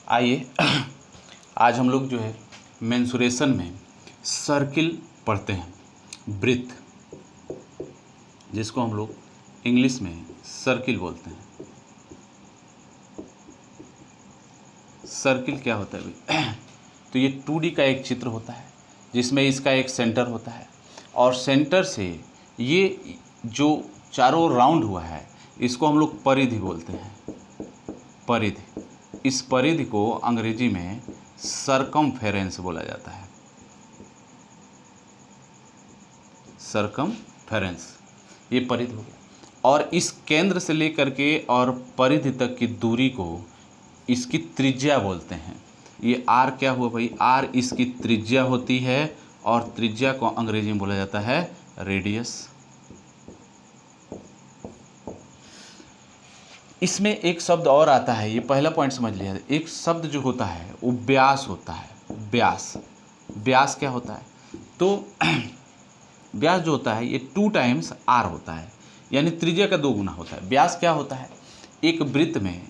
आइए आज हम लोग जो है मेंसुरेशन में सर्किल पढ़ते हैं, वृत्त, जिसको हम लोग इंग्लिश में सर्किल बोलते हैं। सर्किल क्या होता है भाई? तो ये 2D का एक चित्र होता है जिसमें इसका एक सेंटर होता है और सेंटर से ये जो चारों ओर राउंड हुआ है इसको हम लोग परिधि बोलते हैं। परिधि, इस परिधि को अंग्रेजी में सरकमफेरेंस बोला जाता है। सरकमफेरेंस, ये परिधि हो गया। और इस केंद्र से लेकर के और परिधि तक की दूरी को इसकी त्रिज्या बोलते हैं। ये आर क्या हुआ भाई? आर इसकी त्रिज्या होती है और त्रिज्या को अंग्रेजी में बोला जाता है रेडियस। इसमें एक शब्द और आता है, ये पहला पॉइंट समझ लिया। एक शब्द जो होता है वो व्यास होता है। व्यास, व्यास क्या होता है? तो व्यास जो होता है ये 2 टाइम्स आर होता है, यानी त्रिज्या का 2 गुना होता है। व्यास क्या होता है? एक वृत्त में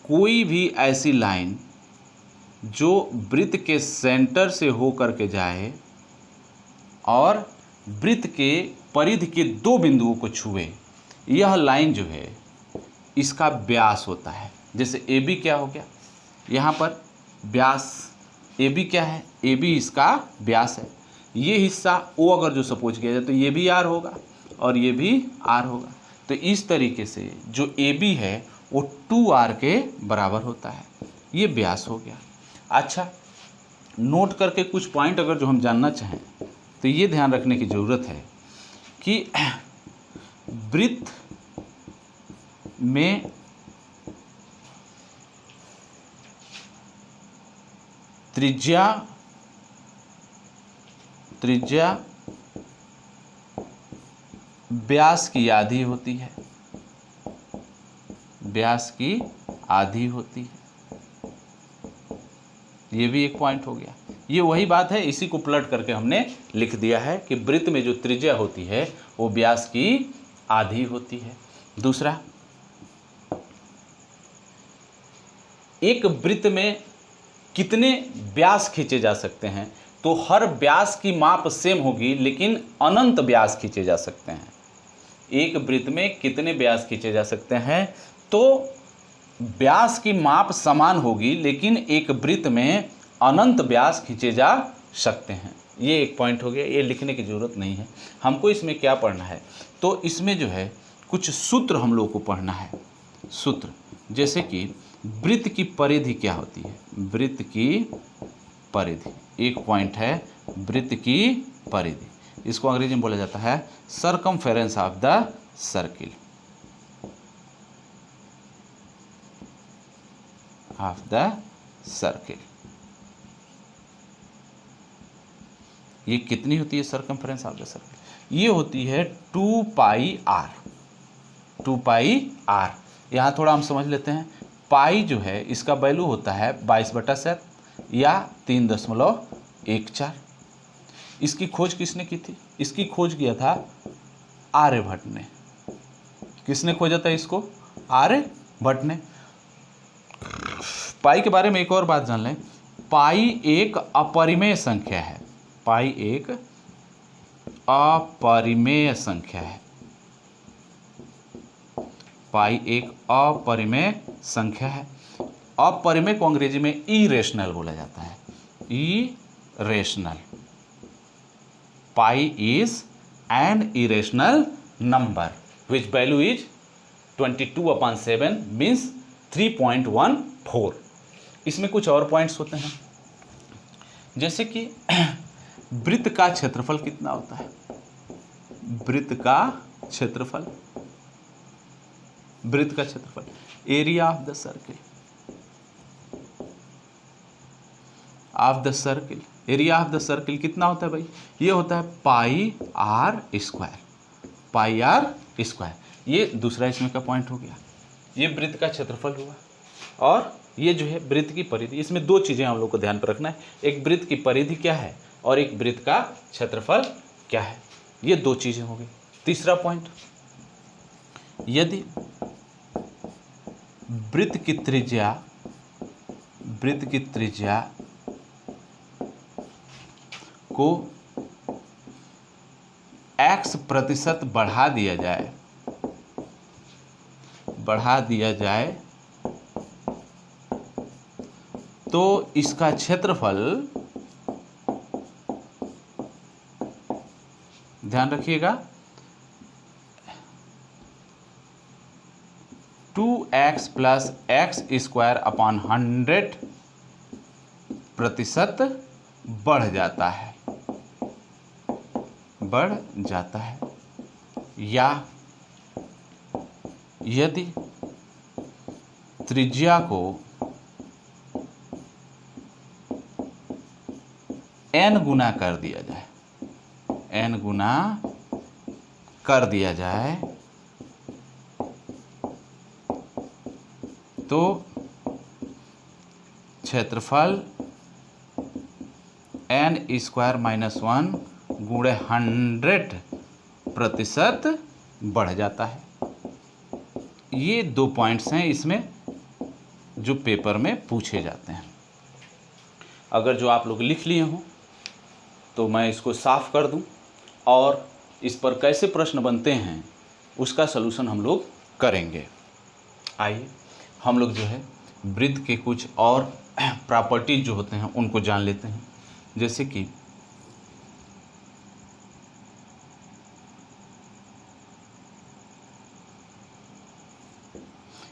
कोई भी ऐसी लाइन जो वृत्त के सेंटर से होकर के जाए और वृत्त के परिधि के 2 बिंदुओं को छुए, यह लाइन जो है इसका व्यास होता है। जैसे ए बी क्या हो गया, यहाँ पर व्यास ए बी क्या है? ए बी इसका व्यास है। ये हिस्सा ओ अगर जो सपोज किया जाए तो ये भी आर होगा और ये भी आर होगा। तो इस तरीके से जो ए बी है वो 2r के बराबर होता है। ये व्यास हो गया। अच्छा, नोट करके कुछ पॉइंट अगर जो हम जानना चाहें तो ये ध्यान रखने की ज़रूरत है कि वृत्त में त्रिज्या व्यास की आधी होती है। व्यास की आधी होती है। ये भी एक पॉइंट हो गया। ये वही बात है, इसी को पलट करके हमने लिख दिया है कि वृत्त में जो त्रिज्या होती है वो व्यास की आधी होती है। दूसरा, एक वृत्त में कितने व्यास खींचे जा सकते हैं? तो हर व्यास की माप सेम होगी लेकिन अनंत व्यास खींचे जा सकते हैं। एक वृत्त में कितने व्यास खींचे जा सकते हैं? तो व्यास की माप समान होगी लेकिन एक वृत्त में अनंत व्यास खींचे जा सकते हैं। ये एक पॉइंट हो गया, ये लिखने की ज़रूरत नहीं है। हमको इसमें क्या पढ़ना है? तो इसमें जो है कुछ सूत्र हम लोग को पढ़ना है। सूत्र, जैसे कि वृत्त की परिधि क्या होती है? वृत्त की परिधि, एक पॉइंट है वृत्त की परिधि। इसको अंग्रेजी में बोला जाता है circumference of the circle. Of the circle. ये कितनी होती है सरकमफेरेंस ऑफ द सर्किल? ये होती है 2 पाई आर। 2 pi are. यहाँ थोड़ा हम समझ लेते हैं। पाई जो है इसका वैल्यू होता है 22/7 या 3.14। इसकी खोज किसने की थी? इसकी खोज किया था आर्यभट्ट ने। किसने खोजा था इसको? आर्यभट्ट ने। पाई के बारे में एक और बात जान लें। पाई एक अपरिमेय संख्या है। पाई एक अपरिमेय संख्या है। पाई एक अपरिमेय संख्या है। अपरिमेय को अंग्रेजी में इरेशनल बोला जाता है। Irrational. Pi is an irrational number which value is 22/7 means 3.14। इसमें कुछ और पॉइंट्स होते हैं, जैसे कि वृत्त का क्षेत्रफल कितना होता है? वृत्त का क्षेत्रफल, वृत्त का क्षेत्रफल, area of the circle. Of the circle, area of the circle कितना होता है भाई? ये होता है pi r square. Pi r square. ये दूसरा इसमें का पॉइंट हो गया। ये वृत्त का क्षेत्रफल हुआ और ये जो है वृत्त की परिधि। इसमें 2 चीज़ें हम लोग को ध्यान पर रखना है, एक वृत्त की परिधि क्या है और एक वृत्त का क्षेत्रफल क्या है। ये 2 चीज़ें हो गई। तीसरा पॉइंट, यदि वृत्त की त्रिज्या वृत्त की त्रिज्या को x% बढ़ा दिया जाए तो इसका क्षेत्रफल, ध्यान रखिएगा, 2x + x² 100% बढ़ जाता है। या यदि त्रिज्या को n गुना कर दिया जाए तो क्षेत्रफल n² - 1 गुणे 100% बढ़ जाता है। ये 2 पॉइंट्स हैं इसमें जो पेपर में पूछे जाते हैं। अगर जो आप लोग लिख लिए हों तो मैं इसको साफ कर दूं और इस पर कैसे प्रश्न बनते हैं उसका सलूशन हम लोग करेंगे। आइए हम लोग जो है वृत्त के कुछ और प्रॉपर्टीज जो होते हैं उनको जान लेते हैं। जैसे कि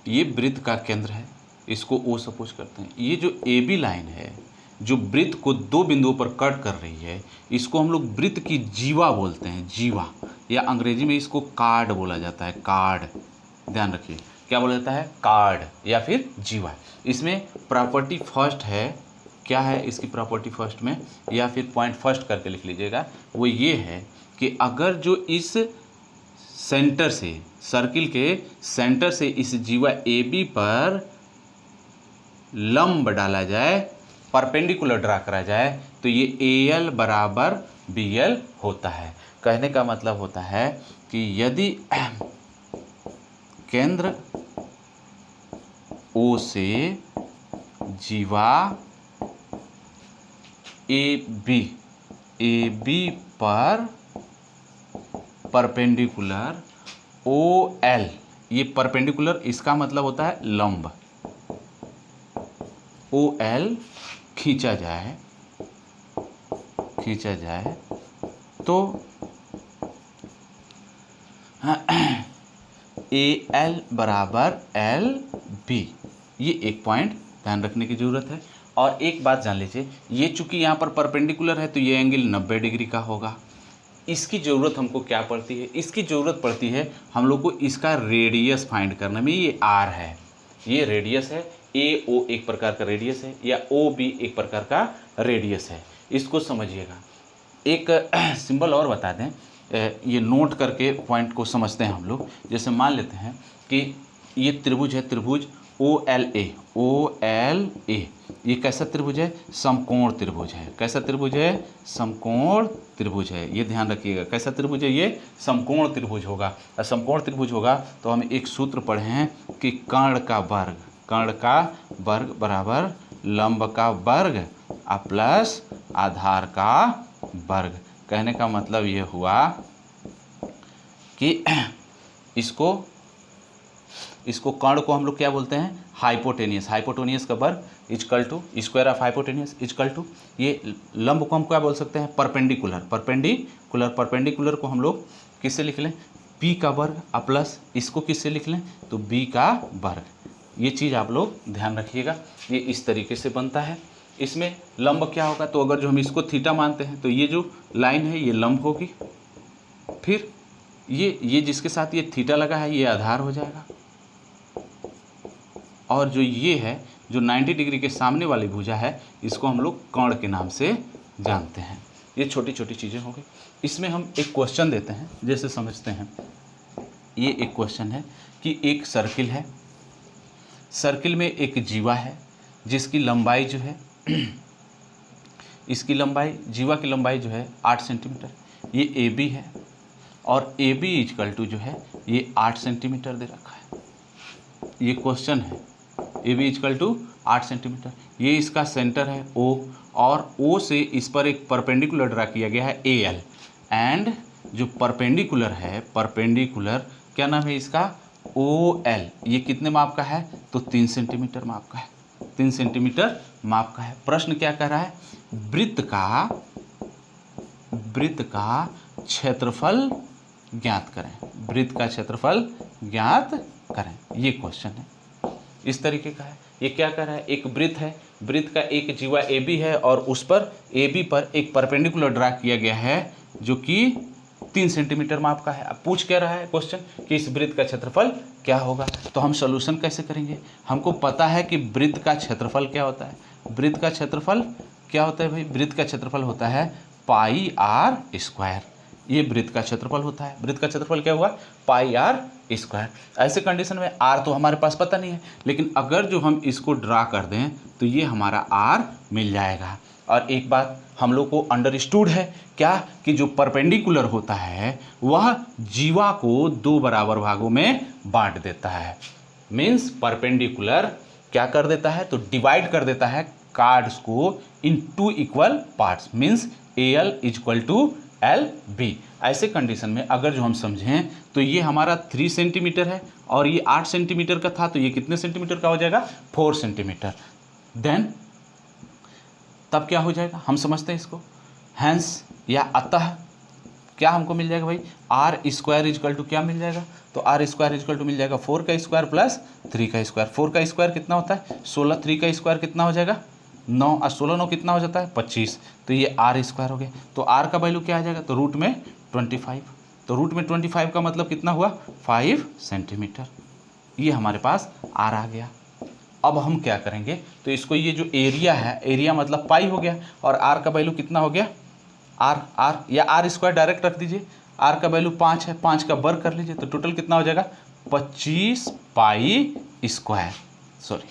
ये वृत्त का केंद्र है, इसको O सपोज करते हैं। ये जो AB लाइन है जो वृत्त को 2 बिंदुओं पर कट कर रही है, इसको हम लोग वृत्त की जीवा बोलते हैं, जीवा, या अंग्रेजी में इसको कार्ड बोला जाता है, कार्ड। ध्यान रखिए क्या बोला जाता है, कार्ड या फिर जीवा। इसमें प्रॉपर्टी फर्स्ट है, क्या है इसकी प्रॉपर्टी फर्स्ट में, या फिर पॉइंट फर्स्ट करके लिख लीजिएगा, वो ये है कि अगर जो इस सेंटर से, सर्किल के सेंटर से इस जीवा AB पर लंब डाला जाए, परपेंडिकुलर ड्रा करा जाए, तो ये AL बराबर BL होता है। कहने का मतलब होता है कि यदि केंद्र O से जीवा AB पर परपेंडिकुलर OL, ये परपेंडिकुलर इसका मतलब होता है लंब, OL खींचा जाए तो AL बराबर LB। ये एक पॉइंट ध्यान रखने की ज़रूरत है। और एक बात जान लीजिए, ये चूंकि यहाँ पर परपेंडिकुलर है तो ये एंगल 90 डिग्री का होगा। इसकी ज़रूरत हमको क्या पड़ती है, इसकी ज़रूरत पड़ती है हम लोग को इसका रेडियस फाइंड करने में। ये R है, ये रेडियस है, AO एक प्रकार का रेडियस है, या OB एक प्रकार का रेडियस है। इसको समझिएगा। एक सिंबल और बता दें, ये नोट करके पॉइंट को समझते हैं हम लोग। जैसे मान लेते हैं कि ये त्रिभुज है, त्रिभुज OLA, ये कैसा त्रिभुज है, समकोण त्रिभुज है। कैसा त्रिभुज है, समकोण त्रिभुज है। ये ध्यान रखिएगा, कैसा त्रिभुज है, ये समकोण त्रिभुज होगा। और समकोण त्रिभुज होगा तो हम एक सूत्र पढ़े हैं कि कर्ण का वर्ग बराबर लंब का वर्ग प्लस आधार का वर्ग। कहने का मतलब ये हुआ कि इसको कर्ण को हम लोग क्या बोलते हैं, हाइपोटेनियस का वर्ग equal to square of hypotenuse equal to, ये लंब को हम क्या बोल सकते हैं, परपेंडिकुलर को हम लोग किससे लिख लें, P का वर्ग प्लस इसको किससे लिख लें, तो B का वर्ग। ये चीज़ आप लोग ध्यान रखिएगा, ये इस तरीके से बनता है। इसमें लंब क्या होगा, तो अगर जो हम इसको थीटा मानते हैं तो ये जो लाइन है ये लंब होगी, फिर ये जिसके साथ ये थीटा लगा है ये आधार हो जाएगा, और जो ये है जो 90 डिग्री के सामने वाली भुजा है इसको हम लोग कर्ण के नाम से जानते हैं। ये छोटी छोटी चीज़ें हो गई। इसमें हम एक क्वेश्चन देते हैं, जैसे समझते हैं। ये एक क्वेश्चन है कि एक सर्किल है, सर्किल में एक जीवा है जिसकी लंबाई जो है इसकी लंबाई, जीवा की लंबाई जो है 8 सेंटीमीटर, ये AB है और AB इक्वल टू जो है ये 8 सेंटीमीटर दे रखा है। ये क्वेश्चन है, A B equal to 8 centimetre. ये इसका सेंटर है O, और O से इस पर एक परपेंडिकुलर ड्रा किया गया है AL, एंड जो परपेंडिकुलर है, परपेंडिकुलर क्या नाम है इसका, OL, ये कितने माप का है, तो 3 सेंटीमीटर माप का है, 3 सेंटीमीटर माप का है। प्रश्न क्या कह रहा है, वृत्त का क्षेत्रफल ज्ञात करें, वृत्त का क्षेत्रफल ज्ञात करें, ये क्वेश्चन है, इस तरीके का है। ये क्या कर रहा है, एक वृत्त है, वृत्त का एक जीवा AB है और उस पर AB पर एक परपेंडिकुलर ड्रा किया गया है जो कि 3 सेंटीमीटर माप का है। अब पूछ क्या रहा है क्वेश्चन कि इस वृत्त का क्षेत्रफल क्या होगा, तो हम सॉल्यूशन कैसे करेंगे। हमको पता है कि वृत्त का क्षेत्रफल क्या होता है, वृत्त का क्षेत्रफल क्या होता है भाई, वृत्त का क्षेत्रफल होता है पाई आर स्क्वायर, ये वृत्त का क्षेत्रफल होता है। वृत्त का क्षेत्रफल क्या हुआ, पाई आर स्क्वायर। ऐसे कंडीशन में आर तो हमारे पास पता नहीं है, लेकिन अगर जो हम इसको ड्रा कर दें तो ये हमारा आर मिल जाएगा। और एक बात हम लोग को अंडरस्टूड है क्या, कि जो परपेंडिकुलर होता है वह जीवा को 2 बराबर भागों में बांट देता है। मीन्स परपेंडिकुलर क्या कर देता है, तो डिवाइड कर देता है कार्ड्स को in 2 equal parts, means AL equal to LB। ऐसे कंडीशन में अगर जो हम समझें तो ये हमारा 3 सेंटीमीटर है और ये 8 सेंटीमीटर का था, तो ये कितने सेंटीमीटर का हो जाएगा, 4 सेंटीमीटर। देन तब क्या हो जाएगा, हम समझते हैं इसको, हैंस या अतः क्या हमको मिल जाएगा भाई, आर स्क्वायर इक्वल टू क्या मिल जाएगा, तो आर स्क्वायर इक्वल टू मिल जाएगा 4 का स्क्वायर प्लस 3 का स्क्वायर। 4 का स्क्वायर कितना होता है 16, 3 का स्क्वायर कितना हो जाएगा 9, और 16 9 कितना हो जाता है 25, तो ये आर स्क्वायर हो गया। तो आर का वैल्यू क्या आ जाएगा, तो रूट में 25, तो रूट में 25 का मतलब कितना हुआ 5 सेंटीमीटर, ये हमारे पास आर आ गया। अब हम क्या करेंगे, तो इसको ये जो एरिया है, एरिया मतलब पाई हो गया, और आर का वैल्यू कितना हो गया, आर या आर स्क्वायर डायरेक्ट रख दीजिए, आर का वैल्यू 5 है, 5 का वर्ग कर लीजिए, तो टोटल कितना हो जाएगा 25 पाई स्क्वायर, सॉरी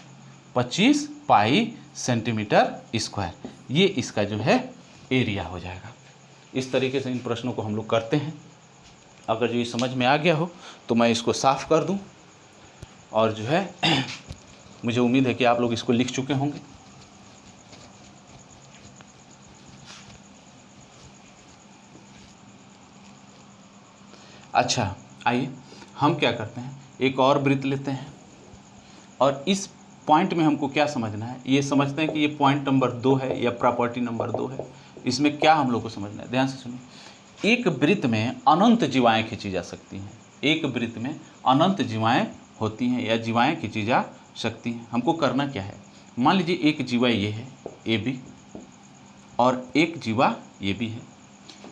25 पाई सेंटीमीटर स्क्वायर, ये इसका जो है एरिया हो जाएगा। इस तरीके से इन प्रश्नों को हम लोग करते हैं। अगर जो ये समझ में आ गया हो तो मैं इसको साफ़ कर दूं, और जो है मुझे उम्मीद है कि आप लोग इसको लिख चुके होंगे। अच्छा, आइए हम क्या करते हैं, एक और वृत्त लेते हैं, और इस पॉइंट में हमको क्या समझना है, ये समझते हैं कि ये पॉइंट नंबर 2 है या प्रॉपर्टी नंबर 2 है। इसमें क्या हम लोग को समझना है, ध्यान से सुनिए। एक वृत्त में अनंत जीवाएँ खींची जा सकती हैं, एक वृत्त में अनंत जीवाएँ होती हैं या जीवाएँ खींची जा सकती हैं। हमको करना क्या है, मान लीजिए एक जीवा ये है AB, और एक जीवा ये भी है,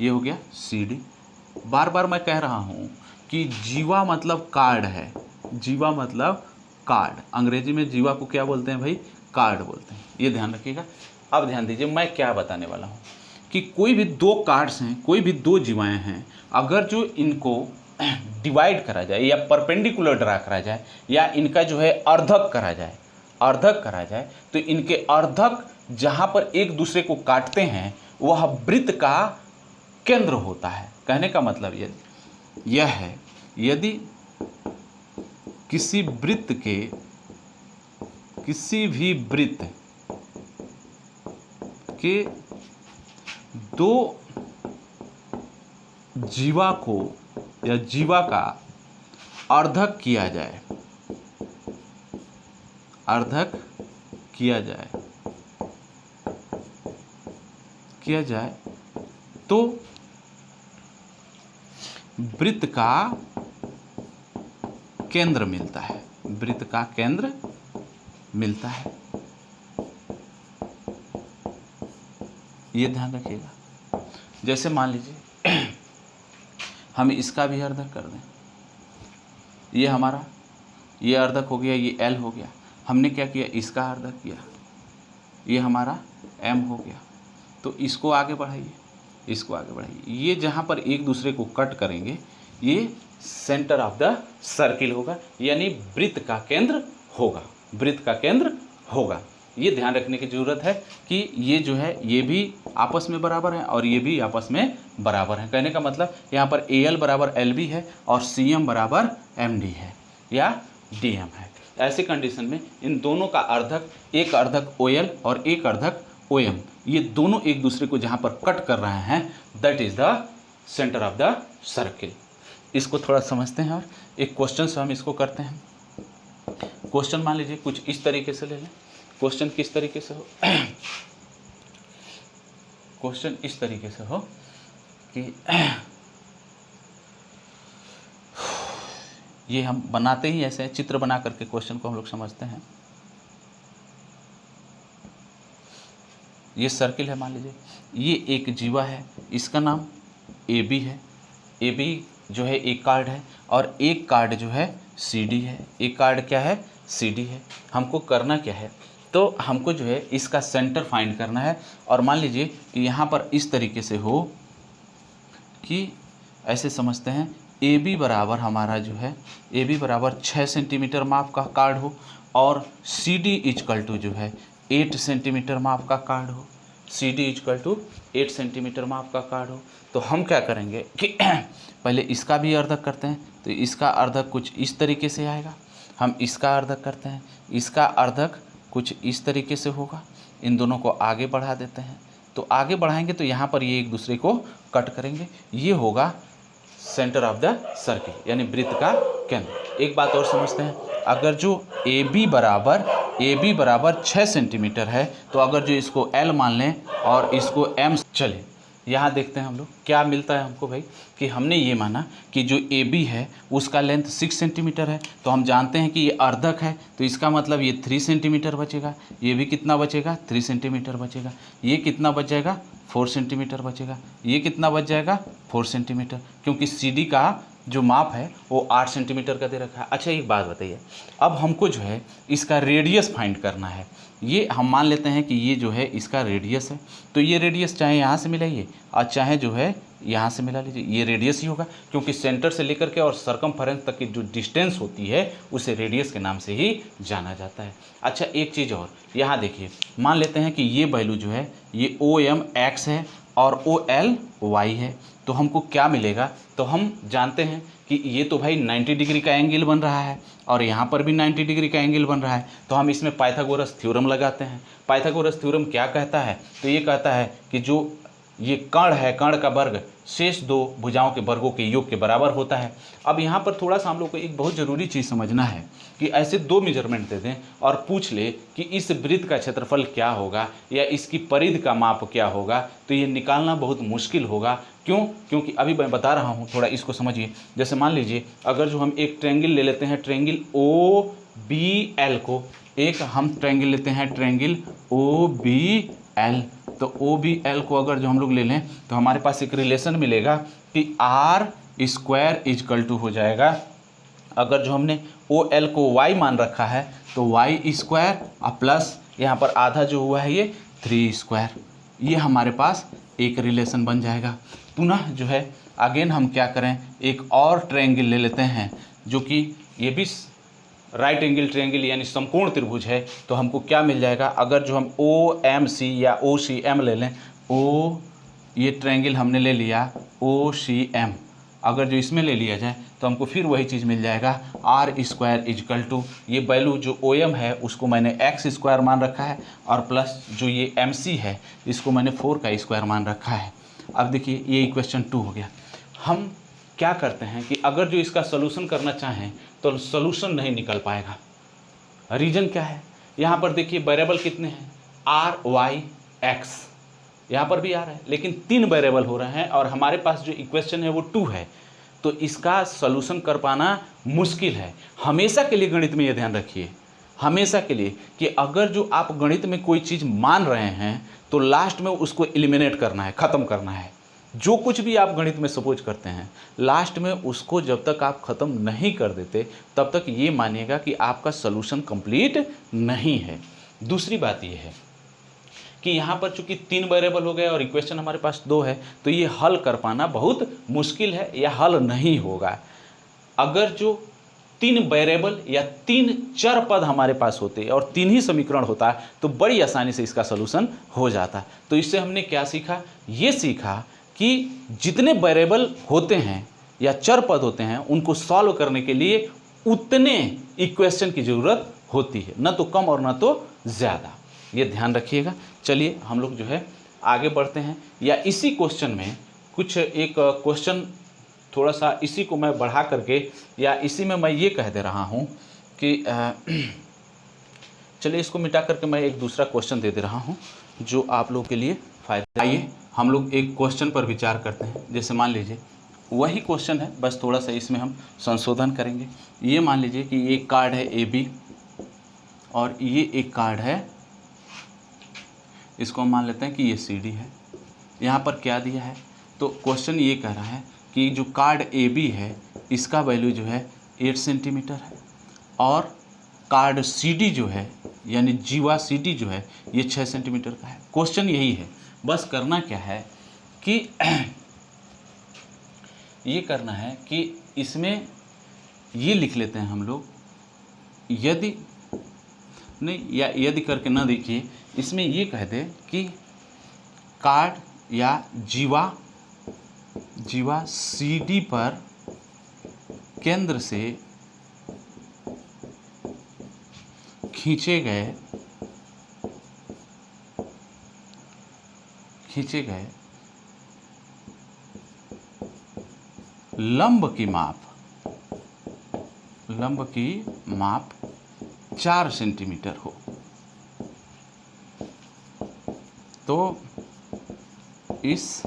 ये हो गया CD। बार बार मैं कह रहा हूँ कि जीवा मतलब कार्ड है, जीवा मतलब कार्ड, अंग्रेजी में जीवा को क्या बोलते हैं भाई, कार्ड बोलते हैं, ये ध्यान रखिएगा। अब ध्यान दीजिए मैं क्या बताने वाला हूँ, कि कोई भी 2 कार्ड्स हैं, कोई भी 2 जीवाएँ हैं, अगर जो इनको डिवाइड करा जाए या परपेंडिकुलर ड्रा करा जाए या इनका जो है अर्धक करा जाए, तो इनके अर्धक जहाँ पर एक दूसरे को काटते हैं वह वृत्त का केंद्र होता है। कहने का मतलब यह है, यदि किसी भी वृत्त के 2 जीवा को या जीवा का अर्धक किया जाए तो वृत्त का केंद्र मिलता है, वृत्त का केंद्र मिलता है, ये ध्यान रखिएगा। जैसे मान लीजिए हम इसका भी अर्धक कर दें, ये हमारा ये अर्धक हो गया, ये L हो गया, हमने क्या किया इसका अर्धक किया, ये हमारा M हो गया, तो इसको आगे बढ़ाइए, ये जहाँ पर एक दूसरे को कट करेंगे ये सेंटर ऑफ द सर्किल होगा, यानी वृत्त का केंद्र होगा, ये ध्यान रखने की ज़रूरत है कि ये जो है ये भी आपस में बराबर है और ये भी आपस में बराबर है। कहने का मतलब यहाँ पर AL बराबर LB है और CM बराबर MD है या DM है। ऐसे कंडीशन में इन दोनों का अर्धक, एक अर्धक OL और एक अर्धक OM, ये दोनों एक दूसरे को जहाँ पर कट कर रहे हैं, that is the centre of the circle. इसको थोड़ा समझते हैं और एक क्वेश्चन से हम इसको करते हैं। क्वेश्चन मान लीजिए कुछ इस तरीके से ले लें। क्वेश्चन किस तरीके से हो क्वेश्चन इस तरीके से हो कि ये हम बनाते ही ऐसे चित्र बना करके क्वेश्चन को हम लोग समझते हैं। ये सर्किल है, मान लीजिए ये एक जीवा है, इसका नाम AB है। AB जो है एक कार्ड है और एक कार्ड जो है CD है। एक कार्ड क्या है? CD है। हमको करना क्या है? तो हमको जो है इसका सेंटर फाइंड करना है। और मान लीजिए कि यहाँ पर इस तरीके से हो कि ऐसे समझते हैं AB बराबर हमारा जो है AB बराबर 6 सेंटीमीटर माप का कार्ड हो और CD इक्वल टू जो है 8 सेंटीमीटर माप का कार्ड हो। CD इक्वल टू 8 सेंटीमीटर माप का कार्ड हो। तो हम क्या करेंगे कि पहले इसका भी अर्धक करते हैं। तो इसका अर्धक कुछ इस तरीके से आएगा। हम इसका अर्धक करते हैं, इसका अर्धक कुछ इस तरीके से होगा। इन दोनों को आगे बढ़ा देते हैं। तो आगे बढ़ाएंगे तो यहाँ पर ये एक दूसरे को कट करेंगे। ये होगा सेंटर ऑफ द सर्किल, यानी वृत्त का केंद्र। एक बात और समझते हैं, अगर जो AB बराबर 6 सेंटीमीटर है, तो अगर जो इसको L मान लें और इसको M, चले यहाँ देखते हैं हम लोग क्या मिलता है हमको भाई, कि हमने ये माना कि जो AB है उसका लेंथ 6 सेंटीमीटर है। तो हम जानते हैं कि ये अर्धक है, तो इसका मतलब ये 3 सेंटीमीटर बचेगा। ये भी कितना बचेगा? 3 सेंटीमीटर बचेगा। ये कितना बच जाएगा? 4 सेंटीमीटर बचेगा। ये कितना बच जाएगा? 4 सेंटीमीटर, क्योंकि CD का जो माप है वो 8 सेंटीमीटर का दे रखा है। अच्छा एक बात बताइए, अब हमको जो है इसका रेडियस फाइंड करना है। ये हम मान लेते हैं कि ये जो है इसका रेडियस है। तो ये रेडियस चाहे यहाँ से मिलाइए और चाहे जो है यहाँ से मिला लीजिए, ये रेडियस ही होगा, क्योंकि सेंटर से लेकर के और सरकमफेरेंस तक की जो डिस्टेंस होती है उसे रेडियस के नाम से ही जाना जाता है। अच्छा एक चीज़ और, यहाँ देखिए, मान लेते हैं कि ये वैल्यू जो है ये OM X है और OL Y है। तो हमको क्या मिलेगा? तो हम जानते हैं कि ये तो भाई 90 डिग्री का एंगल बन रहा है और यहाँ पर भी 90 डिग्री का एंगल बन रहा है। तो हम इसमें पाइथागोरस थ्योरम लगाते हैं। पाइथागोरस थ्योरम क्या कहता है? तो ये कहता है कि जो ये कर्ण है, कर्ण का वर्ग शेष दो भुजाओं के वर्गों के योग के बराबर होता है। अब यहाँ पर थोड़ा सा हम लोग को एक बहुत ज़रूरी चीज़ समझना है कि ऐसे दो मेजरमेंट दे दें और पूछ ले कि इस वृत्त का क्षेत्रफल क्या होगा या इसकी परिधि का माप क्या होगा, तो ये निकालना बहुत मुश्किल होगा। क्यों? क्योंकि अभी मैं बता रहा हूँ, थोड़ा इसको समझिए। जैसे मान लीजिए अगर जो हम एक ट्रायंगल ले लेते हैं, ट्रायंगल OBL को, एक हम ट्रायंगल लेते हैं ट्रायंगल OBL, तो OBL को अगर जो हम लोग ले लें तो हमारे पास एक रिलेशन मिलेगा कि R² इक्वल टू हो जाएगा, अगर जो हमने OL को Y मान रखा है तो Y² और प्लस यहाँ पर आधा जो हुआ है ये 3², ये हमारे पास एक रिलेशन बन जाएगा। पुनः जो है अगेन हम क्या करें, एक और ट्रायंगल ले लेते हैं जो कि ये भी राइट एंगल ट्रायंगल यानी समकोण त्रिभुज है। तो हमको क्या मिल जाएगा, अगर जो हम OMC या OCM ले लें, ये ट्रायंगल हमने ले लिया OCM, अगर जो इसमें ले लिया जाए तो हमको फिर वही चीज़ मिल जाएगा R² इक्वल टू, ये वैल्यू जो OM है उसको मैंने X² मान रखा है और प्लस जो ये MC है इसको मैंने 4 का स्क्वायर मान रखा है। अब देखिए ये इक्वेशन 2 हो गया। हम क्या करते हैं कि अगर जो इसका सोल्यूशन करना चाहें तो सोल्यूशन नहीं निकल पाएगा। रीज़न क्या है? यहाँ पर देखिए वेरिएबल कितने हैं, R Y X, यहाँ पर भी आ रहा है लेकिन 3 वेरिएबल हो रहे हैं और हमारे पास जो इक्वेशन है वो 2 है, तो इसका सोल्यूशन कर पाना मुश्किल है। हमेशा के लिए गणित में ये ध्यान रखिए, हमेशा के लिए, कि अगर जो आप गणित में कोई चीज़ मान रहे हैं तो लास्ट में उसको एलिमिनेट करना है, ख़त्म करना है। जो कुछ भी आप गणित में सपोज करते हैं लास्ट में उसको जब तक आप ख़त्म नहीं कर देते तब तक ये मानिएगा कि आपका सोल्यूशन कंप्लीट नहीं है। दूसरी बात ये है कि यहाँ पर चूंकि 3 वेरिएबल हो गए और इक्वेशन हमारे पास 2 है, तो ये हल कर पाना बहुत मुश्किल है या हल नहीं होगा। अगर जो 3 वेरिएबल या 3 चर पद हमारे पास होते और 3 ही समीकरण होता तो बड़ी आसानी से इसका सोल्यूशन हो जाता। तो इससे हमने क्या सीखा? ये सीखा कि जितने वेरिएबल होते हैं या चर पद होते हैं उनको सॉल्व करने के लिए उतने इक्वेशन की ज़रूरत होती है, न तो कम और न तो ज़्यादा, ये ध्यान रखिएगा। चलिए हम लोग जो है आगे बढ़ते हैं, या इसी क्वेश्चन में कुछ एक क्वेश्चन थोड़ा सा इसी को मैं बढ़ा करके, या इसी में मैं ये कह दे रहा हूँ कि चलिए इसको मिटा करके मैं एक दूसरा क्वेश्चन दे रहा हूँ जो आप लोगों के लिए फायदा। आइए हम लोग एक क्वेश्चन पर विचार करते हैं। जैसे मान लीजिए वही क्वेश्चन है, बस थोड़ा सा इसमें हम संशोधन करेंगे। ये मान लीजिए कि ये कार्ड है AB और ये एक कार्ड है, इसको हम मान लेते हैं कि ये CD है। यहाँ पर क्या दिया है, तो क्वेश्चन ये कह रहा है कि जो कार्ड AB है इसका वैल्यू जो है 8 सेंटीमीटर है, और कार्ड CD जो है यानी जीवा CD जो है ये 6 सेंटीमीटर का है। क्वेश्चन यही है, बस करना क्या है कि ये करना है कि इसमें ये लिख लेते हैं हम लोग, यदि नहीं, या यदि करके ना देखिए, इसमें ये कह दे कि कार्ड या जीवा CD पर केंद्र से खींचे गए लंब की माप 4 सेंटीमीटर हो, तो इस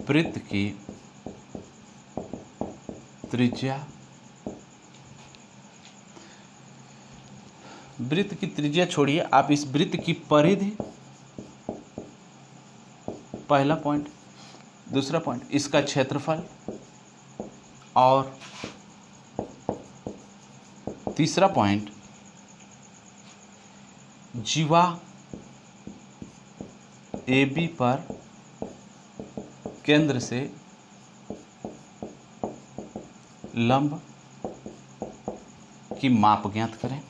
वृत्त की त्रिज्या छोड़िए, आप इस वृत्त की परिधि, पहला पॉइंट। दूसरा पॉइंट इसका क्षेत्रफल, और तीसरा पॉइंट जीवा AB पर केंद्र से लंब की माप ज्ञात करें।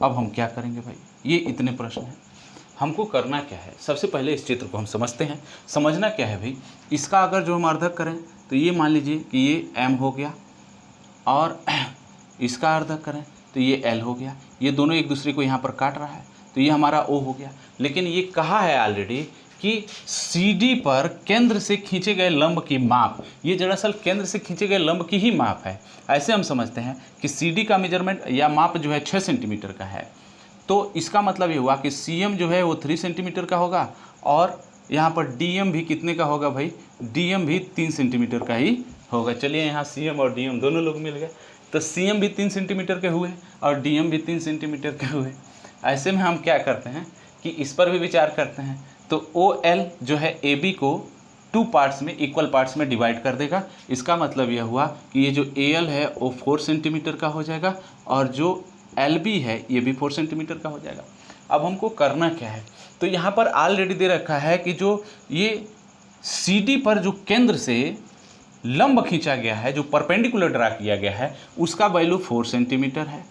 अब हम क्या करेंगे भाई, ये इतने प्रश्न हैं। हमको करना क्या है, सबसे पहले इस चित्र को हम समझते हैं। समझना क्या है भाई, इसका अगर जो हम अर्धक करें तो ये मान लीजिए कि ये M हो गया, और इसका अर्धक करें तो ये L हो गया। ये दोनों एक दूसरे को यहाँ पर काट रहा है, तो ये हमारा O हो गया। लेकिन ये कहा है ऑलरेडी कि CD पर केंद्र से खींचे गए लंब की माप, ये दरअसल केंद्र से खींचे गए लंब की ही माप है। ऐसे हम समझते हैं कि CD का मेजरमेंट या माप जो है 6 सेंटीमीटर का है, तो इसका मतलब ये हुआ कि CM जो है वो 3 सेंटीमीटर का होगा, और यहाँ पर DM भी कितने का होगा भाई, DM भी 3 सेंटीमीटर का ही होगा। चलिए यहाँ CM और DM दोनों लोग मिल गए, तो CM भी 3 सेंटीमीटर के हुए और DM भी 3 सेंटीमीटर के हुए। ऐसे में हम क्या करते हैं कि इस पर भी विचार करते हैं, तो OL जो है AB को 2 पार्ट्स में, इक्वल पार्ट्स में डिवाइड कर देगा। इसका मतलब यह हुआ कि ये जो AL है वो 4 सेंटीमीटर का हो जाएगा, और जो LB है ये भी 4 सेंटीमीटर का हो जाएगा। अब हमको करना क्या है, तो यहाँ पर ऑलरेडी दे रखा है कि जो ये CD पर जो केंद्र से लंब खींचा गया है, जो परपेंडिकुलर ड्रा किया गया है, उसका वैल्यू 4 सेंटीमीटर है,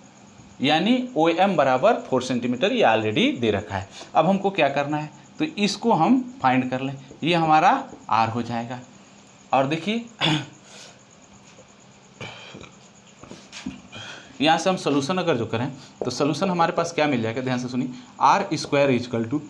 यानी OM बराबर 4 सेंटीमीटर, ये ऑलरेडी दे रखा है। अब हमको क्या करना है, तो इसको हम फाइंड कर लें, ये हमारा R हो जाएगा। और देखिए यहाँ से हम सोल्यूशन अगर जो करें तो सोल्यूशन हमारे पास क्या मिल जाएगा, ध्यान से सुनिए। R स्क्वायर इजकल टू,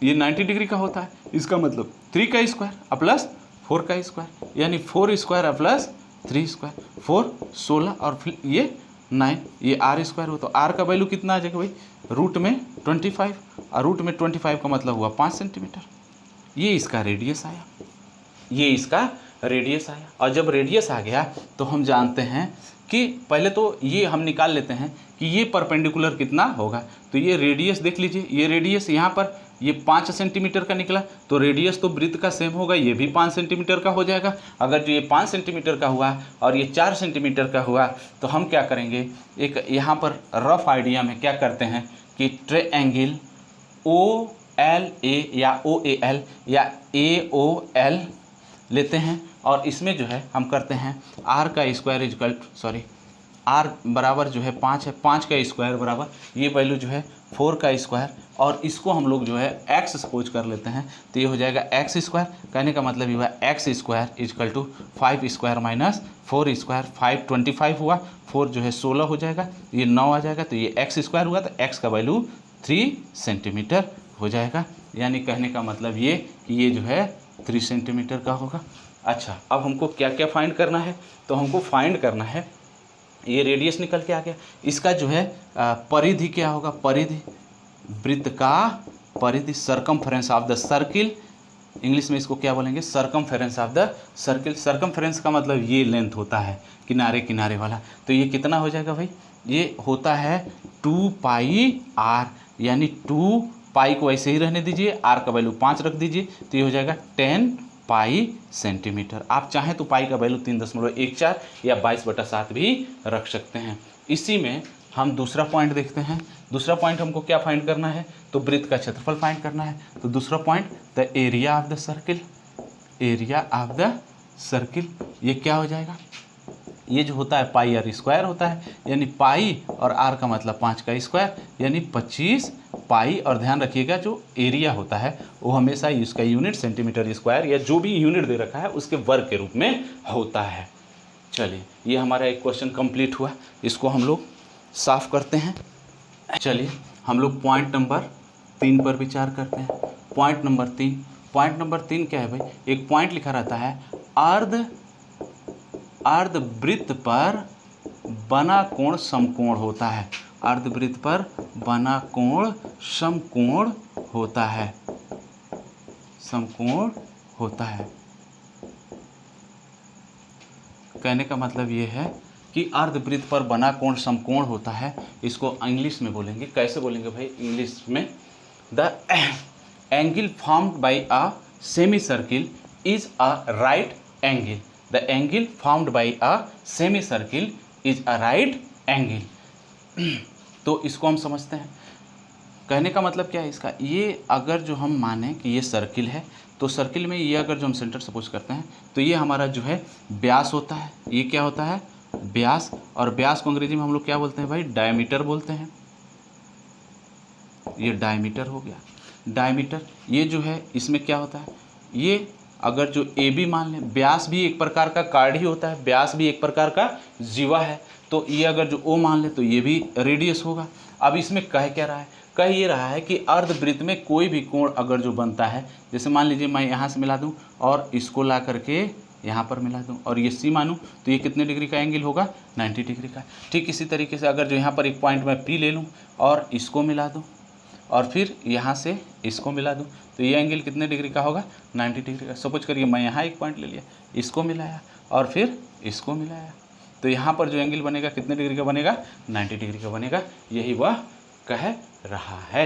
ये 90 डिग्री का होता है, इसका मतलब 3 का स्क्वायर प्लस 4 का स्क्वायर, यानी 4 स्क्वायर प्लस 3 स्क्वायर, 4 16 और फिर ये 9, ये R स्क्वायर हो। तो R का वैल्यू कितना आ जाएगा भाई, रूट में 25, और रूट में 25 का मतलब हुआ 5 सेंटीमीटर। ये इसका रेडियस आया, ये इसका रेडियस आया। और जब रेडियस आ गया तो हम जानते हैं कि पहले तो ये हम निकाल लेते हैं कि ये परपेंडिकुलर कितना होगा। तो ये रेडियस देख लीजिए, ये रेडियस यहाँ पर ये 5 सेंटीमीटर का निकला, तो रेडियस तो वृत्त का सेम होगा, ये भी 5 सेंटीमीटर का हो जाएगा। अगर जो ये 5 सेंटीमीटर का हुआ और ये 4 सेंटीमीटर का हुआ, तो हम क्या करेंगे, एक यहाँ पर रफ आइडिया में क्या करते हैं कि ट्रायंगल OLA या OAL या AOL लेते हैं, और इसमें जो है हम करते हैं R का स्क्वायर इजकल, सॉरी R बराबर जो है 5 है, 5 का स्क्वायर बराबर ये वैल्यू जो है 4 का स्क्वायर और इसको हम लोग जो है एक्स सपोज कर लेते हैं, तो ये हो जाएगा एक्स स्क्वायर। कहने का मतलब ये हुआ X square equal to 5 square minus 4 square. 5 25 हुआ, 4 जो है 16 हो जाएगा, ये 9 आ जाएगा, तो ये एक्स स्क्वायर हुआ, तो एक्स का वैल्यू 3 सेंटीमीटर हो जाएगा। यानी कहने का मतलब ये कि ये जो है 3 सेंटीमीटर का होगा। अच्छा, अब हमको क्या क्या फाइंड करना है, तो हमको फाइंड करना है, ये रेडियस निकल के आ गया, इसका जो है परिधि क्या होगा, परिधि, वृत्त का परिधि, circumference of the circle, English में इसको क्या बोलेंगे, circumference of the circle. Circumference का मतलब ये लेंथ होता है किनारे किनारे वाला, तो ये कितना हो जाएगा भाई, ये होता है 2 पाई आर, यानी 2 पाई को ऐसे ही रहने दीजिए, आर का वैल्यू 5 रख दीजिए, तो ये हो जाएगा 10 पाई सेंटीमीटर। आप चाहें तो पाई का वैल्यू 3.14 या 22/7 भी रख सकते हैं। इसी में हम दूसरा पॉइंट देखते हैं। दूसरा पॉइंट हमको क्या फाइंड करना है, तो वृत्त का क्षेत्रफल फाइंड करना है। तो दूसरा point, the area of the circle, area of the circle, ये क्या हो जाएगा, ये जो होता है पाई आर स्क्वायर होता है, यानी पाई और आर का मतलब 5 का स्क्वायर, यानी 25 पाई। और ध्यान रखिएगा जो एरिया होता है वो हमेशा इसका यूनिट सेंटीमीटर स्क्वायर या जो भी यूनिट दे रखा है उसके वर्ग के रूप में होता है। चलिए, ये हमारा एक क्वेश्चन कंप्लीट हुआ, इसको हम लोग साफ करते हैं। चलिए हम लोग पॉइंट नंबर 3 पर विचार करते हैं। पॉइंट नंबर 3, पॉइंट नंबर 3 क्या है भाई, एक पॉइंट लिखा रहता है, अर्धवृत्त पर बना कोण समकोण होता है, अर्धवृत्त पर बना कोण समकोण होता है, समकोण होता है। कहने का मतलब ये है कि अर्धवृत्त पर बना कोण समकोण होता है, इसको इंग्लिश में बोलेंगे, कैसे बोलेंगे भाई इंग्लिश में, the angle formed by a semi circle is a right angle, the angle formed by a semi circle is a right angle. तो इसको हम समझते हैं, कहने का मतलब क्या है इसका, ये अगर जो हम माने कि ये सर्किल है, तो सर्किल में ये अगर जो हम सेंटर सपोज करते हैं, तो ये हमारा जो है व्यास होता है, ये क्या होता है व्यास, और व्यास को अंग्रेजी में हम लोग क्या बोलते हैं भाई, डायमीटर बोलते हैं, ये डायमीटर हो गया। डायमीटर ये जो है इसमें क्या होता है, ये अगर जो ए बी मान लें, व्यास भी एक प्रकार का कार्ड ही होता है, व्यास भी एक प्रकार का जीवा है, तो ये अगर जो ओ मान ले तो ये भी रेडियस होगा। अब इसमें कह क्या रहा है, कह ये रहा है कि अर्धवृत्त में कोई भी कोण अगर जो बनता है, जैसे मान लीजिए मैं यहाँ से मिला दूँ और इसको ला करके यहाँ पर मिला दूँ और ये सी मानूँ, तो ये कितने डिग्री का एंगल होगा, 90 डिग्री का। ठीक इसी तरीके से अगर जो यहाँ पर एक पॉइंट मैं पी ले लूँ और इसको मिला दूँ और फिर यहाँ से इसको मिला दूँ, तो ये एंगल कितने डिग्री का होगा, 90 डिग्री का। सपोज करिए मैं यहाँ एक पॉइंट ले लिया, इसको मिलाया और फिर इसको मिलाया, तो यहाँ पर जो एंगल बनेगा कितने डिग्री का बनेगा, 90 डिग्री का बनेगा। यही वह कह रहा है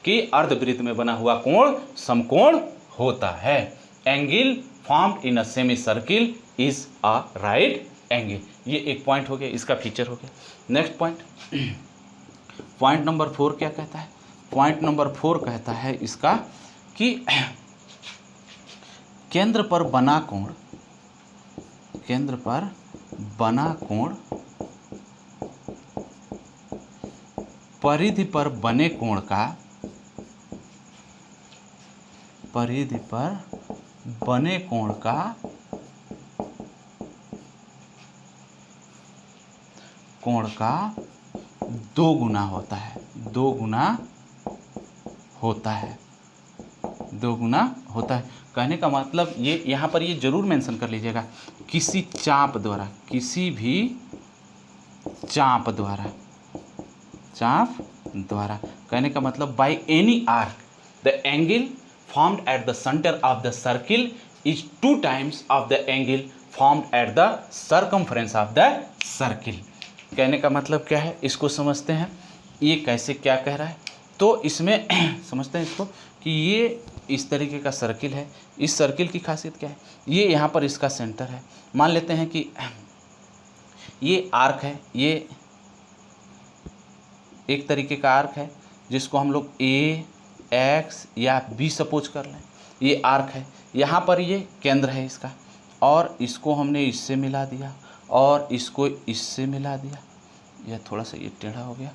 कि अर्धवृत्त में बना हुआ कोण समकोण होता है। Angle formed in a semi circle is a right angle. ये एक पॉइंट हो गया, इसका फीचर हो गया। नेक्स्ट पॉइंट, पॉइंट नंबर 4 क्या कहता है, पॉइंट नंबर 4 कहता है इसका कि केंद्र पर बना कोण, केंद्र पर बना कोण परिधि पर बने कोण का, परिधि पर बने कोण का दो गुना होता है, दो गुना होता है, दो गुना होता है। कहने का मतलब ये यहाँ पर ये जरूर मेंशन कर लीजिएगा, किसी चाप द्वारा, किसी भी चाप द्वारा, चाप द्वारा। कहने का मतलब by any arc the angle formed at the centre of the circle is 2 times of the angle formed at the circumference of the circle. कहने का मतलब क्या है, इसको समझते हैं, ये कैसे क्या कह रहा है। तो इसमें समझते हैं इसको कि ये इस तरीके का सर्किल है, इस सर्किल की खासियत क्या है, ये यहाँ पर इसका सेंटर है। मान लेते हैं कि ये आर्क है, ये एक तरीके का आर्क है जिसको हम लोग ए एक्स या बी सपोज कर लें, ये आर्क है। यहाँ पर ये केंद्र है इसका, और इसको हमने इससे मिला दिया और इसको इससे मिला दिया, यह थोड़ा सा ये टेढ़ा हो गया,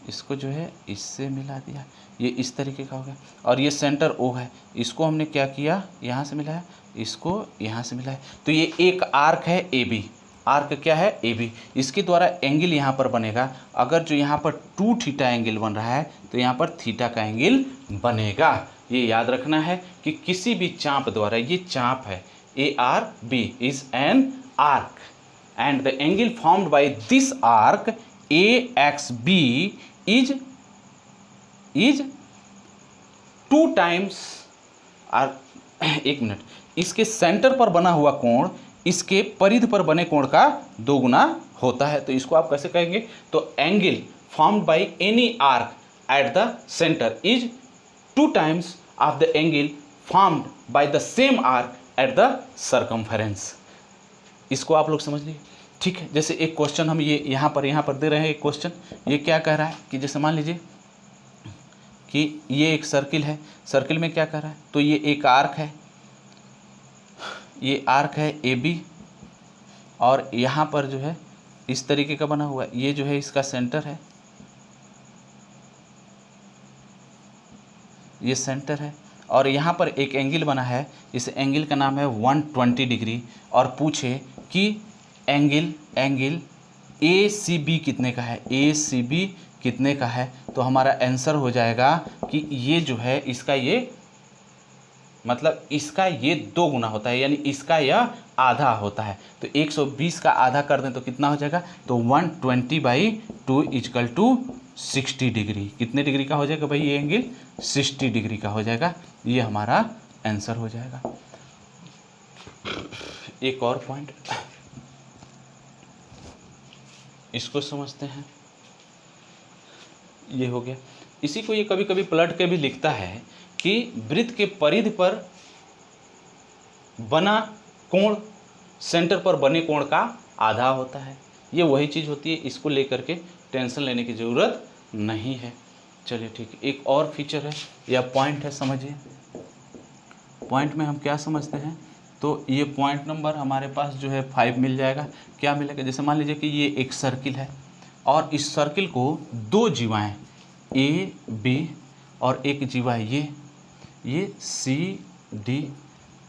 इसको जो है इससे मिला दिया, ये इस तरीके का हो गया। और ये सेंटर O है, इसको हमने क्या किया, यहाँ से मिलाया, इसको यहाँ से मिलाया। तो ये एक आर्क है AB, आर्क क्या है AB, इसके द्वारा एंगल यहाँ पर बनेगा। अगर जो यहाँ पर 2 थीटा एंगल बन रहा है तो यहाँ पर थीटा का एंगल बनेगा। ये याद रखना है कि किसी भी चाप द्वारा, ये चाप है ARB is an arc and the angle formed by this arc AXB is 2 times एक मिनट, इसके सेंटर पर बना हुआ कोण इसके परिधि पर बने कोण का 2 गुना होता है। तो इसको आप कैसे कहेंगे, तो angle formed by any arc at the centre is 2 times of the angle formed by the same arc at the circumference. इसको आप लोग समझ लीजिए, ठीक है। जैसे एक क्वेश्चन हम ये यहाँ पर दे रहे हैं। एक क्वेश्चन ये क्या कह रहा है कि जैसे मान लीजिए कि ये एक सर्किल है, सर्किल में क्या कह रहा है, तो ये एक आर्क है, ये आर्क है AB और यहाँ पर जो है इस तरीके का बना हुआ है, ये जो है इसका सेंटर है, ये सेंटर है। और यहाँ पर एक एंगल बना है, इस एंगल का नाम है 120 डिग्री। और पूछे कि एंगल ACB कितने का है, ACB कितने का है, तो हमारा आंसर हो जाएगा कि ये जो है इसका ये मतलब इसका ये 2 गुना होता है, यानी इसका यह आधा होता है। तो 120 का आधा कर दें तो कितना हो जाएगा, तो 120/2 = 60 डिग्री। कितने डिग्री का हो जाएगा भाई, ये एंगल 60 डिग्री का हो जाएगा। ये हमारा आंसर हो जाएगा। एक और पॉइंट इसको समझते हैं, ये हो गया। इसी को ये कभी कभी पलट के भी लिखता है कि वृत्त के परिधि पर बना कोण सेंटर पर बने कोण का आधा होता है। ये वही चीज़ होती है, इसको लेकर के टेंशन लेने की ज़रूरत नहीं है। चलिए ठीक है, एक और फीचर है या पॉइंट है, समझिए। पॉइंट में हम क्या समझते हैं, तो ये पॉइंट नंबर हमारे पास जो है 5 मिल जाएगा। क्या मिलेगा, जैसे मान लीजिए कि ये एक सर्किल है और इस सर्किल को 2 जीवाएँ AB और एक जीवा है ये CD,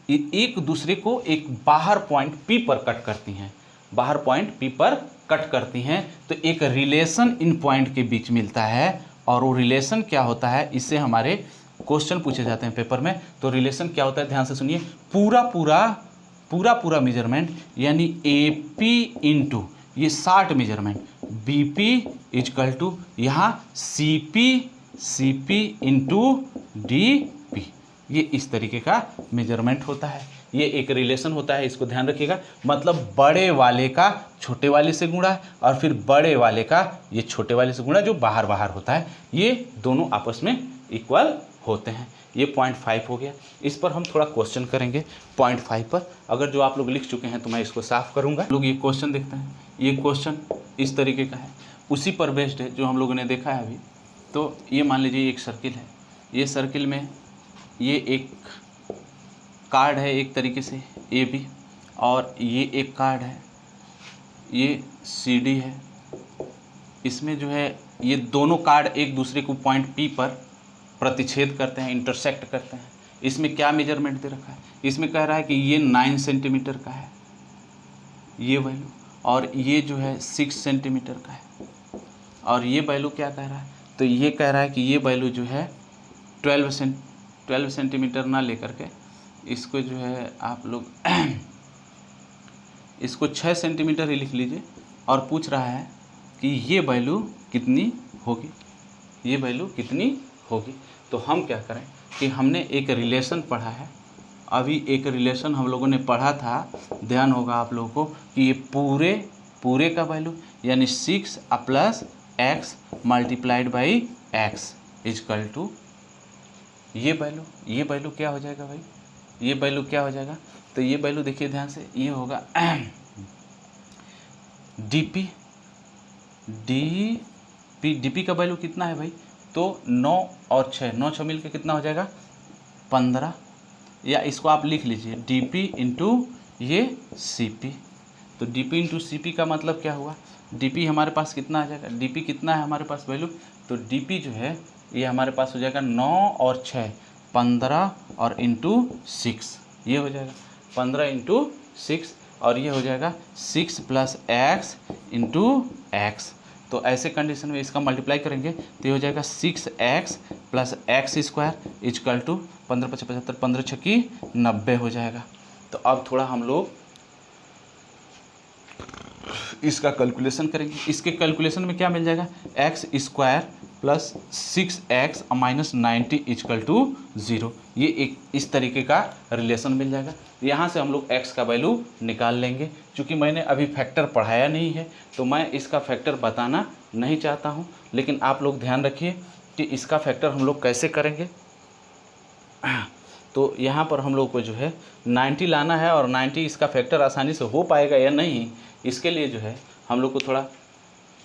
एक दूसरे को एक बाहर पॉइंट P पर कट करती हैं, बाहर पॉइंट P पर कट करती हैं। तो एक रिलेशन इन पॉइंट के बीच मिलता है और वो रिलेशन क्या होता है, इससे हमारे क्वेश्चन पूछे जाते हैं पेपर में। तो रिलेशन क्या होता है, ध्यान से सुनिए। पूरा मेजरमेंट यानी AP इंटू ये 60 मेजरमेंट, BP = यहाँ CP इंटू DP, ये इस तरीके का मेजरमेंट होता है। ये एक रिलेशन होता है, इसको ध्यान रखिएगा। मतलब बड़े वाले का छोटे वाले से गुणा और फिर बड़े वाले का ये छोटे वाले से गुणा, जो बाहर होता है, ये दोनों आपस में इक्वल होते हैं। ये 0.5 हो गया। इस पर हम थोड़ा क्वेश्चन करेंगे 0.5 पर। अगर जो आप लोग लिख चुके हैं तो मैं इसको साफ करूँगा। लोग ये क्वेश्चन देखते हैं, ये क्वेश्चन इस तरीके का है, उसी पर बेस्ड है जो हम लोगों ने देखा है अभी। तो ये मान लीजिए एक सर्किल है, ये सर्किल में ये एक कार्ड है एक तरीके से AB, और ये एक कार्ड है, ये CD है। इसमें जो है ये दोनों कार्ड एक दूसरे को पॉइंट P पर प्रतिच्छेद करते हैं, इंटरसेक्ट करते हैं। इसमें क्या मेजरमेंट दे रखा है, इसमें कह रहा है कि ये 9 सेंटीमीटर का है ये वैल्यू, और ये जो है 6 सेंटीमीटर का है। और ये वैल्यू क्या कह रहा है, तो ये कह रहा है कि ये वैल्यू जो है 12 सेंटीमीटर ना लेकर के इसको जो है आप लोग इसको 6 सेंटीमीटर ही लिख लीजिए। और पूछ रहा है कि ये वैल्यू कितनी होगी, ये वैल्यू कितनी होगी। तो हम क्या करें कि हमने एक रिलेशन पढ़ा है, अभी एक रिलेशन हम लोगों ने पढ़ा था, ध्यान होगा आप लोगों को, कि ये पूरे का वैल्यू यानी 6 + x × x = ये वैल्यू क्या हो जाएगा भाई, ये वैल्यू क्या हो जाएगा, तो ये वैल्यू देखिए ध्यान से, ये होगा DP का वैल्यू कितना है भाई, तो 9 और 6 मिल के कितना हो जाएगा 15, या इसको आप लिख लीजिए DP × ये CP। तो DP × CP का मतलब क्या हुआ, DP हमारे पास कितना आ जाएगा, DP कितना है हमारे पास वैल्यू तो डी जो है ये हमारे पास हो जाएगा 9 और 6 15 और इंटू 6, ये हो जाएगा 15 इंटू 6 और ये हो जाएगा 6 + x इंटू एक्स। तो ऐसे कंडीशन में इसका मल्टीप्लाई करेंगे तो ये हो जाएगा 6x + x² = 15 × 5 = 75, 15 × 6 = 90 हो जाएगा। तो अब थोड़ा हम लोग इसका कैलकुलेशन करेंगे। इसके कैलकुलेशन में क्या मिल जाएगा, x² + 6x - 90 = 0। ये एक इस तरीके का रिलेशन मिल जाएगा। यहाँ से हम लोग x का वैल्यू निकाल लेंगे। क्योंकि मैंने अभी फैक्टर पढ़ाया नहीं है तो मैं इसका फैक्टर बताना नहीं चाहता हूँ, लेकिन आप लोग ध्यान रखिए कि इसका फैक्टर हम लोग कैसे करेंगे। तो यहाँ पर हम लोग को जो है 90 लाना है और 90 इसका फैक्टर आसानी से हो पाएगा या नहीं, इसके लिए जो है हम लोग को थोड़ा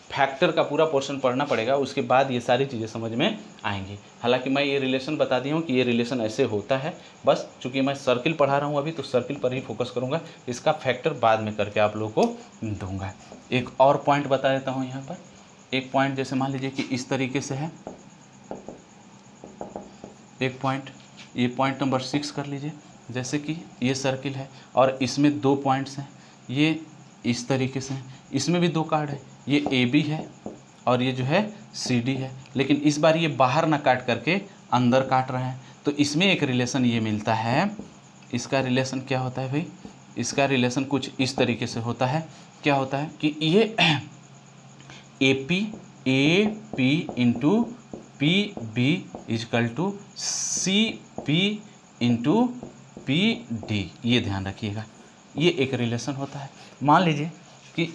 फैक्टर का पूरा पोर्शन पढ़ना पड़ेगा, उसके बाद ये सारी चीज़ें समझ में आएंगी। हालांकि मैं ये रिलेशन बता दी हूँ कि ये रिलेशन ऐसे होता है, बस चूँकि मैं सर्किल पढ़ा रहा हूँ अभी तो सर्किल पर ही फोकस करूँगा, इसका फैक्टर बाद में करके आप लोगों को दूंगा। एक और पॉइंट बता देता हूँ यहाँ पर। एक पॉइंट जैसे मान लीजिए कि इस तरीके से है, एक पॉइंट, ये पॉइंट नंबर 6 कर लीजिए। जैसे कि ये सर्किल है और इसमें 2 पॉइंट्स हैं, ये इस तरीके से हैं, इसमें भी 2 कार्ड है, ये AB है और ये जो है CD है, लेकिन इस बार ये बाहर ना काट करके अंदर काट रहे हैं। तो इसमें एक रिलेशन ये मिलता है। इसका रिलेशन क्या होता है भाई, इसका रिलेशन कुछ इस तरीके से होता है। क्या होता है कि ये AP × PB = CP × PD, ये ध्यान रखिएगा, ये एक रिलेशन होता है। मान लीजिए कि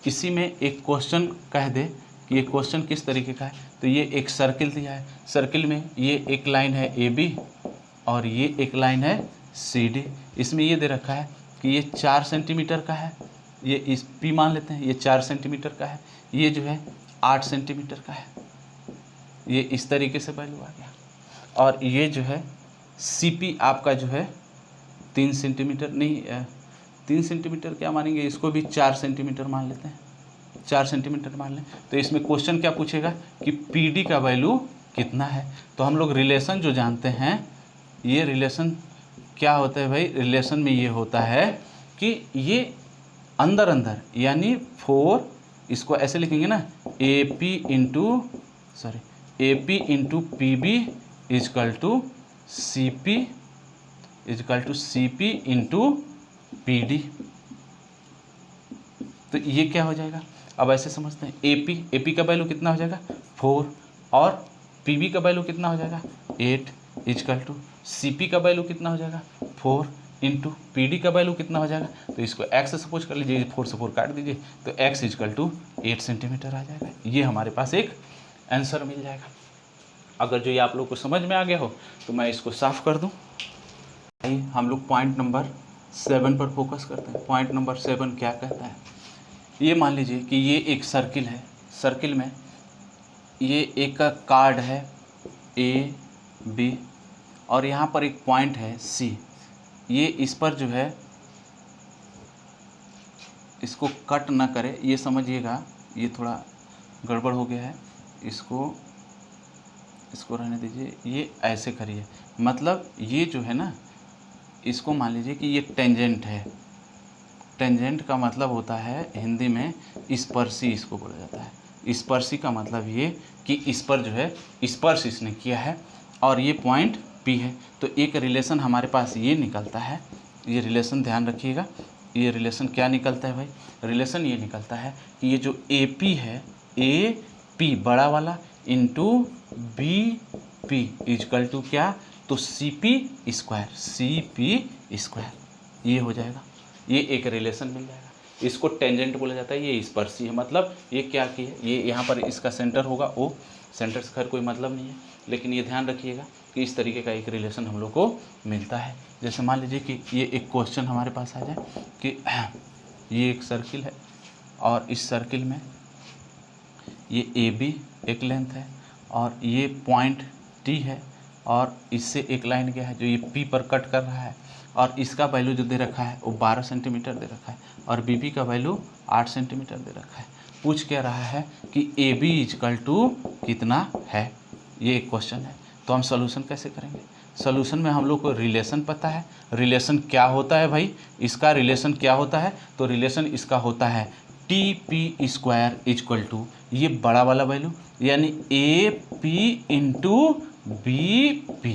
किसी में एक क्वेश्चन कह दे कि ये क्वेश्चन किस तरीके का है, तो ये एक सर्किल दिया है, सर्किल में ये एक लाइन है AB और ये एक लाइन है CD। इसमें ये दे रखा है कि ये 4 सेंटीमीटर का है, ये इस P मान लेते हैं, ये 4 सेंटीमीटर का है, ये जो है 8 सेंटीमीटर का है, ये इस तरीके से वैल्यू आ गया। और ये जो है CP आपका जो है 3 सेंटीमीटर नहीं, 3 सेंटीमीटर क्या मानेंगे, इसको भी 4 सेंटीमीटर मान लेते हैं, 4 सेंटीमीटर मान लें। तो इसमें क्वेश्चन क्या पूछेगा कि PD का वैल्यू कितना है। तो हम लोग रिलेशन जो जानते हैं, ये रिलेशन क्या होता है भाई, रिलेशन में ये होता है कि ये अंदर अंदर यानी 4, इसको ऐसे लिखेंगे ना, AP × PB = CP × PD। तो ये क्या हो जाएगा, अब ऐसे समझते हैं, AP का वैल्यू कितना हो जाएगा 4 और PB का वैल्यू कितना हो जाएगा 8 = CP का वैल्यू कितना हो जाएगा 4 × PD का वैल्यू कितना हो जाएगा, तो इसको x से सपोज कर लीजिए, 4 से 4 काट दीजिए तो x = 8 सेंटीमीटर आ जाएगा। ये हमारे पास एक आंसर मिल जाएगा। अगर जो ये आप लोग को समझ में आ गया हो तो मैं इसको साफ कर दूं। आइए हम लोग पॉइंट नंबर 7 पर फोकस करते हैं। पॉइंट नंबर 7 क्या कहता है, ये मान लीजिए कि ये एक सर्किल है, सर्किल में ये एक का कार्ड है AB और यहाँ पर एक पॉइंट है C। ये इस पर जो है, इसको कट ना करे, ये समझिएगा, ये थोड़ा गड़बड़ हो गया है, इसको रहने दीजिए, ये ऐसे करिए। मतलब ये जो है ना, इसको मान लीजिए कि ये टेंजेंट है। टेंजेंट का मतलब होता है हिंदी में स्पर्शी, इसको बोला जाता है। स्पर्शी का मतलब ये कि इस पर जो है स्पर्श इसने किया है और ये पॉइंट P है। तो एक रिलेशन हमारे पास ये निकलता है, ये रिलेशन ध्यान रखिएगा। ये रिलेशन क्या निकलता है भाई, रिलेशन ये निकलता है कि ये जो AP है, AP बड़ा वाला इंटू BP = क्या, तो CP², ये हो जाएगा। ये एक रिलेशन मिल जाएगा। इसको टेंजेंट बोला जाता है, ये स्पर्शी है। मतलब ये क्या की है, ये यहाँ पर इसका सेंटर होगा O, सेंटर से खैर कोई मतलब नहीं है, लेकिन ये ध्यान रखिएगा कि इस तरीके का एक रिलेशन हम लोग को मिलता है। जैसे मान लीजिए कि ये एक क्वेश्चन हमारे पास आ जाए कि ये एक सर्किल है और इस सर्किल में ये AB एक लेंथ है और ये पॉइंट T है और इससे एक लाइन गया है जो ये P पर कट कर रहा है और इसका वैल्यू जो दे रखा है वो 12 सेंटीमीटर दे रखा है और BB का वैल्यू 8 सेंटीमीटर दे रखा है। पूछ क्या रहा है कि AB = कितना है, ये एक क्वेश्चन है। तो हम सोल्यूशन कैसे करेंगे? सोल्यूशन में हम लोग को रिलेशन पता है। रिलेशन क्या होता है भाई? इसका रिलेशन क्या होता है? तो रिलेशन इसका होता है TP स्क्वायर इक्वल टू ये बड़ा वाला वैल्यू यानी AP इंटू BP,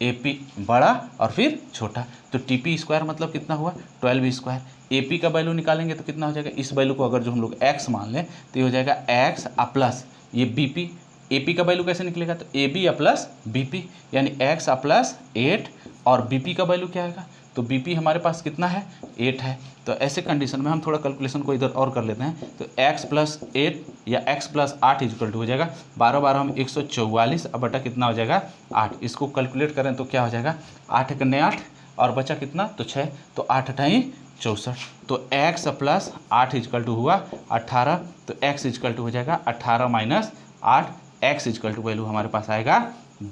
AP बड़ा और फिर छोटा, तो TP स्क्वायर मतलब कितना हुआ 12 स्क्वायर। AP का वैल्यू निकालेंगे तो कितना हो जाएगा, इस वैल्यू को अगर जो हम लोग x मान लें तो ये हो जाएगा x प्लस ये BP। AP का वैल्यू कैसे निकलेगा, तो AB प्लस BP यानी x प्लस 8 और BP का वैल्यू क्या आएगा, तो BP हमारे पास कितना है 8 है। तो ऐसे कंडीशन में हम थोड़ा कैलकुलेशन को इधर और कर लेते हैं, तो x प्लस 8 या x प्लस 8 इक्वल टू हो जाएगा 12 12 हम 144 अब बटा कितना हो जाएगा 8। इसको कैलकुलेट करें तो क्या हो जाएगा 8 कन्ने 8 और बचा कितना तो 6, तो 8 × 64, तो x प्लस 8 इक्वल टू हुआ 18, तो x इक्वल टू हो जाएगा 18 minus 8, x equal to value हमारे पास आएगा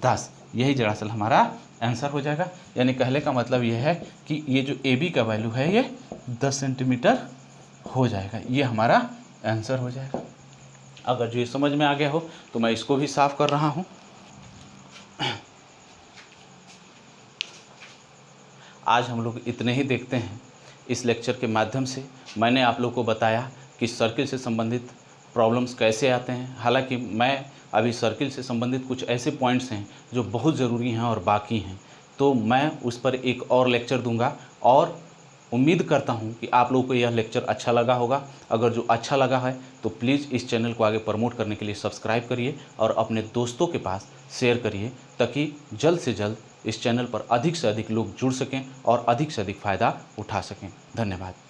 10। यही दरअसल हमारा आंसर हो जाएगा। यानी कहने का मतलब ये है कि ये जो AB का वैल्यू है ये 10 सेंटीमीटर हो जाएगा, ये हमारा आंसर हो जाएगा। अगर जो ये समझ में आ गया हो तो मैं इसको भी साफ कर रहा हूँ। आज हम लोग इतने ही देखते हैं। इस लेक्चर के माध्यम से मैंने आप लोग को बताया कि सर्किल से संबंधित प्रॉब्लम्स कैसे आते हैं। हालांकि मैं अभी सर्किल से संबंधित कुछ ऐसे पॉइंट्स हैं जो बहुत ज़रूरी हैं और बाकी हैं, तो मैं उस पर एक और लेक्चर दूंगा और उम्मीद करता हूं कि आप लोगों को यह लेक्चर अच्छा लगा होगा। अगर जो अच्छा लगा है तो प्लीज़ इस चैनल को आगे प्रमोट करने के लिए सब्सक्राइब करिए और अपने दोस्तों के पास शेयर करिए, ताकि जल्द से जल्द इस चैनल पर अधिक से अधिक लोग जुड़ सकें और अधिक से अधिक फ़ायदा उठा सकें। धन्यवाद।